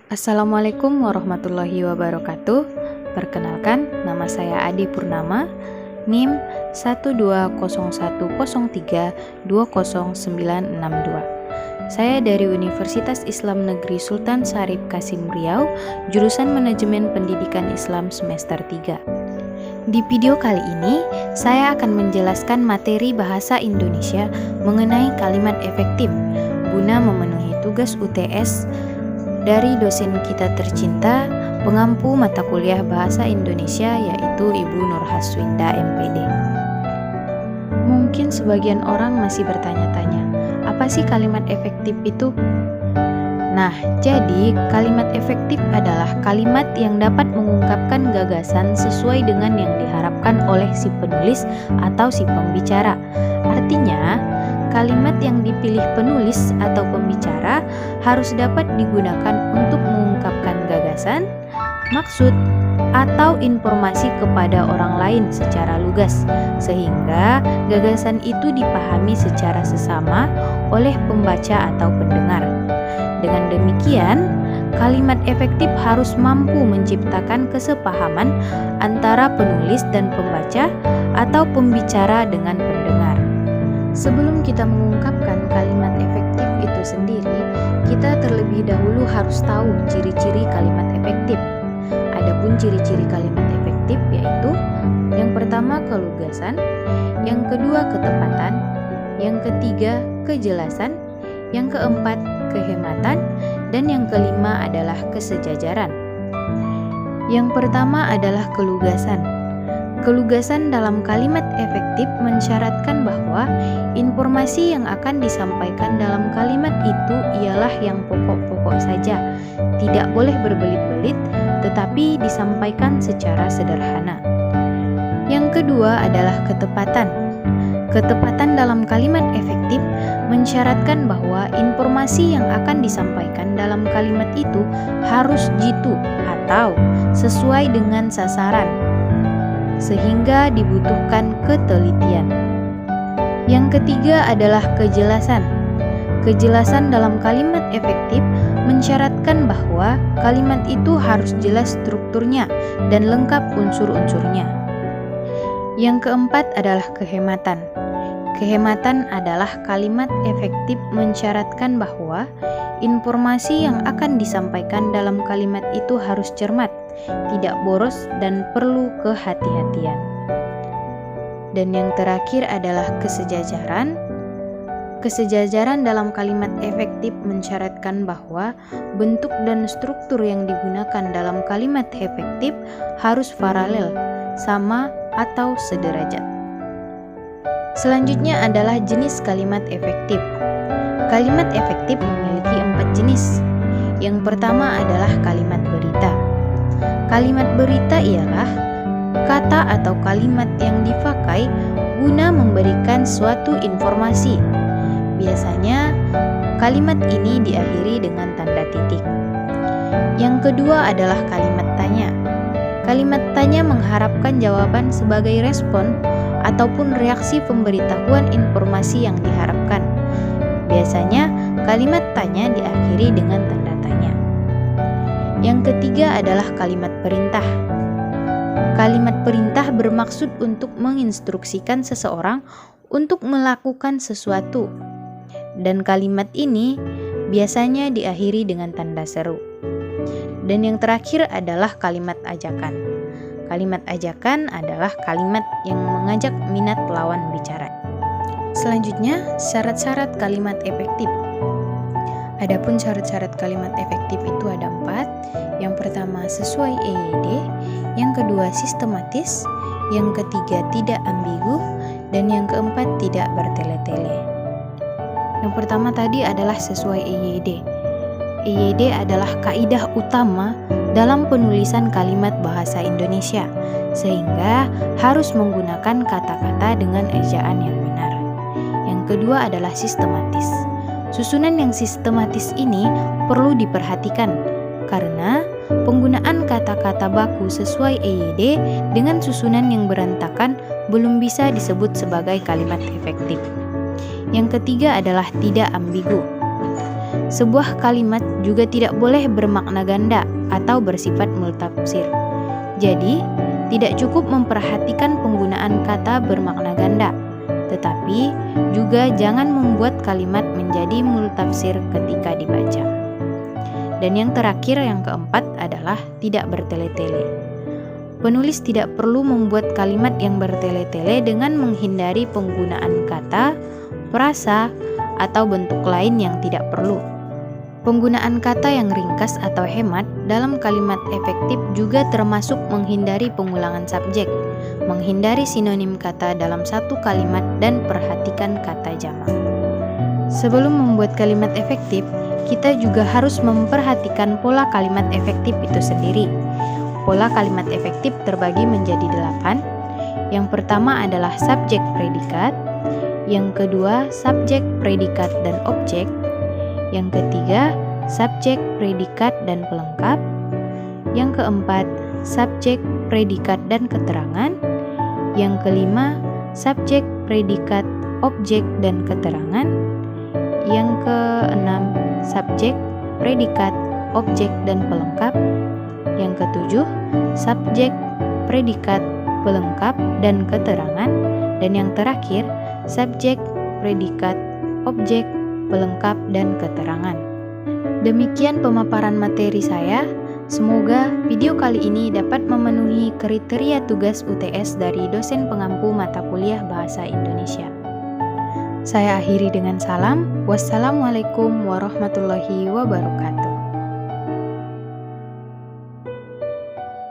Assalamualaikum warahmatullahi wabarakatuh. Perkenalkan, nama saya Ade Purnama, NIM 12010320962. Saya dari Universitas Islam Negeri Sultan Syarif Kasim Riau, jurusan Manajemen Pendidikan Islam semester 3. Di video kali ini, saya akan menjelaskan materi bahasa Indonesia mengenai kalimat efektif guna memenuhi tugas UTS dari dosen kita tercinta, pengampu mata kuliah Bahasa Indonesia, yaitu Ibu Nur Haswinda MPD. Mungkin sebagian orang masih bertanya-tanya, apa sih kalimat efektif itu? Nah, jadi kalimat efektif adalah kalimat yang dapat mengungkapkan gagasan sesuai dengan yang diharapkan oleh si penulis atau si pembicara. Artinya, kalimat yang dipilih penulis atau pembicara harus dapat digunakan untuk mengungkapkan gagasan, maksud, atau informasi kepada orang lain secara lugas, sehingga gagasan itu dipahami secara sesama oleh pembaca atau pendengar. Dengan demikian, kalimat efektif harus mampu menciptakan kesepahaman antara penulis dan pembaca atau pembicara dengan pendengar. Sebelum kita mengungkapkan kalimat efektif itu sendiri, kita terlebih dahulu harus tahu ciri-ciri kalimat efektif. Adapun ciri-ciri kalimat efektif yaitu yang pertama kelugasan, yang kedua ketepatan, yang ketiga kejelasan, yang keempat kehematan, dan yang kelima adalah kesejajaran. Yang pertama adalah kelugasan. Kelugasan dalam kalimat efektif mensyaratkan bahwa informasi yang akan disampaikan dalam kalimat itu ialah yang pokok-pokok saja, tidak boleh berbelit-belit, tetapi disampaikan secara sederhana. Yang kedua adalah ketepatan. Ketepatan dalam kalimat efektif mensyaratkan bahwa informasi yang akan disampaikan dalam kalimat itu harus jitu atau sesuai dengan sasaran, sehingga dibutuhkan ketelitian. Yang ketiga adalah kejelasan. Kejelasan dalam kalimat efektif mensyaratkan bahwa kalimat itu harus jelas strukturnya dan lengkap unsur-unsurnya. Yang keempat adalah kehematan. Kehematan adalah kalimat efektif mensyaratkan bahwa informasi yang akan disampaikan dalam kalimat itu harus cermat, tidak boros, dan perlu kehati-hatian. Dan yang terakhir adalah kesejajaran. Kesejajaran dalam kalimat efektif mensyaratkan bahwa bentuk dan struktur yang digunakan dalam kalimat efektif harus paralel, sama, atau sederajat. Selanjutnya adalah jenis kalimat efektif. Kalimat efektif memiliki 4 jenis. Yang pertama adalah kalimat berita. Kalimat berita ialah kata atau kalimat yang dipakai guna memberikan suatu informasi. Biasanya, kalimat ini diakhiri dengan tanda titik. Yang kedua adalah kalimat tanya. Kalimat tanya mengharapkan jawaban sebagai respon ataupun reaksi pemberitahuan informasi yang diharapkan. Biasanya, kalimat tanya diakhiri dengan tanda tanya. Yang ketiga adalah kalimat perintah. Kalimat perintah bermaksud untuk menginstruksikan seseorang untuk melakukan sesuatu. Dan kalimat ini biasanya diakhiri dengan tanda seru. Dan yang terakhir adalah kalimat ajakan. Kalimat ajakan adalah kalimat yang mengajak minat lawan bicara. Selanjutnya, syarat-syarat kalimat efektif. Adapun syarat-syarat kalimat efektif itu ada 4. Yang pertama sesuai EYD, yang kedua sistematis, yang ketiga tidak ambigu, dan yang keempat tidak bertele-tele. Yang pertama tadi adalah sesuai EYD. EYD adalah kaidah utama dalam penulisan kalimat bahasa Indonesia, sehingga harus menggunakan kata-kata dengan ejaan yang benar. Yang kedua adalah sistematis. Susunan yang sistematis ini perlu diperhatikan, karena penggunaan kata-kata baku sesuai EYD dengan susunan yang berantakan belum bisa disebut sebagai kalimat efektif. Yang ketiga adalah tidak ambigu. Sebuah kalimat juga tidak boleh bermakna ganda atau bersifat multafsir. Jadi, tidak cukup memperhatikan penggunaan kata bermakna ganda, tetapi juga jangan membuat kalimat menjadi multafsir ketika dibaca. Dan yang terakhir, yang keempat adalah tidak bertele-tele. Penulis tidak perlu membuat kalimat yang bertele-tele dengan menghindari penggunaan kata, frasa, atau bentuk lain yang tidak perlu. Penggunaan kata yang ringkas atau hemat dalam kalimat efektif juga termasuk menghindari pengulangan subjek, menghindari sinonim kata dalam satu kalimat, dan perhatikan kata jamak. Sebelum membuat kalimat efektif, kita juga harus memperhatikan pola kalimat efektif itu sendiri. Pola kalimat efektif terbagi menjadi 8. Yang pertama adalah subjek predikat, yang kedua subjek predikat dan objek, yang ketiga subjek predikat dan pelengkap, yang keempat subjek predikat dan keterangan, yang kelima subjek predikat objek dan keterangan, yang keenam subjek predikat objek dan pelengkap, yang ketujuh subjek predikat pelengkap dan keterangan, dan yang terakhir subjek predikat objek pelengkap dan keterangan. Demikian pemaparan materi saya. Semoga video kali ini dapat memenuhi kriteria tugas UTS dari dosen pengampu mata kuliah Bahasa Indonesia. Saya akhiri dengan salam. Wassalamualaikum warahmatullahi wabarakatuh.